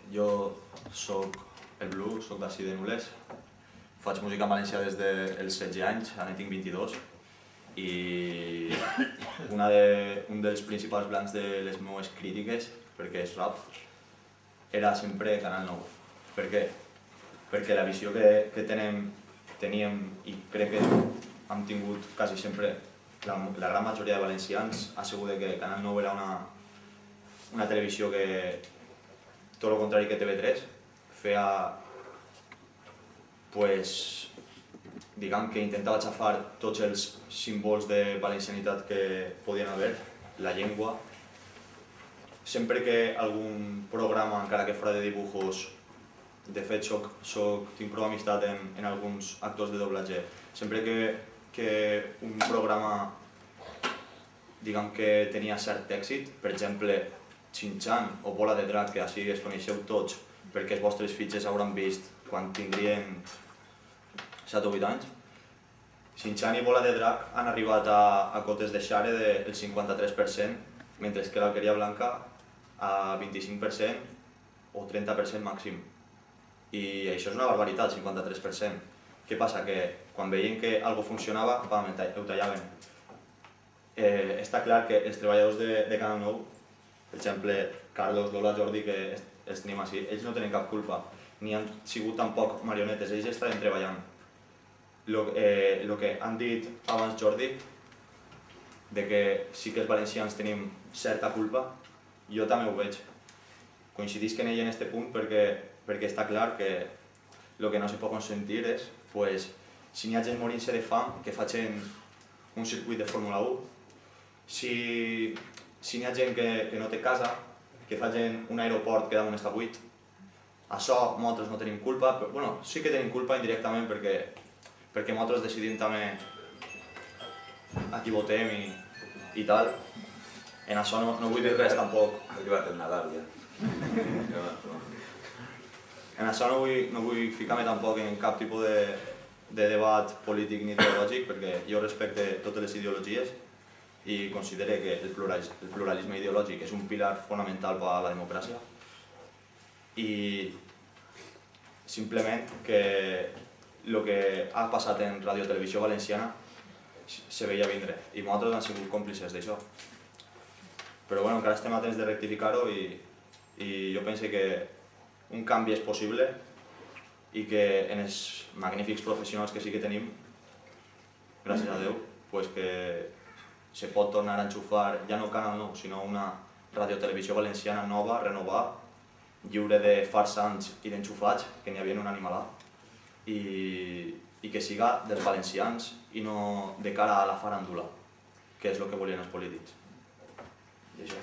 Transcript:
Jo soc el Blu, soc d'ací de Nules. Faig música en valencià des dels 16 anys, ara en tinc 22. I un dels principals blancs de les meves crítiques, perquè és rap, era sempre Canal 9. Per què? Perquè la visió que teníem i crec que hem tingut quasi sempre la gran majoria de valencians ha sigut que Canal 9 era una televisió que, tot el contrari que TV3, feia, diguem que intentava xafar tots els símbols de valencianitat que podien haver, la llengua. Sempre que algun programa, encara que fora de dibujos, de fet tinc prou amistat en alguns actors de doblatge, sempre que un programa diguem que tenia cert èxit, per exemple Shin-Chan o Bola de Drac, que així es coneixeu tots perquè els vostres fitxes hauran vist quan tindrien 7 o 8 anys. Shin-Chan i Bola de Drac han arribat a cotes de share del 53%, mentre que l'Alqueria Blanca a 25% o 30% màxim. I això és una barbaritat, 53%. Què passa? Que quan veien que alguna cosa funcionava, ho tallaven. Està clar que els treballadors de Canal 9, per exemple, Carlos, Lola, Jordi, que els tenim així, ells no tenen cap culpa, ni han sigut tampoc marionetes, ells estaven treballant. El que han dit abans Jordi, de que sí que els valencians tenim certa culpa, jo també ho veig. Coincidisc en ell en aquest punt perquè està clar que el que no se pot consentir és, si n'hi ha gent morint-se de fam, que facin un circuit de Fórmula 1, si n'hi ha gent que no té casa, que facin un aeroport que damunt està buit. Això nosaltres no tenim culpa, però sí que tenim culpa indirectament perquè nosaltres decidim també a qui votem i tal. En això no vull dir res tampoc. Ha arribat el Nadal ja. En això no vull ficar-me tampoc en cap tipus de debat polític ni ideològic, perquè jo respecte totes les ideologies i considero que el pluralisme ideològic és un pilar fonamental per a la democràcia. I simplement que el que ha passat en Ràdio Televisió Valenciana se veia vindre i nosaltres hem sigut còmplices d'això. Però encara estem a temps de rectificar-ho i jo penso que un canvi és possible i que en els magnífics professionals que sí que tenim, gràcies a Déu, que se pot tornar a enxufar ja no Canal 9, sinó una radiotelevisió valenciana nova, renovada, lliure de farsants i d'enxufats, que n'hi havia un animalà, i que siga dels valencians i no de cara a la faràndula, que és el que volien els polítics. I això.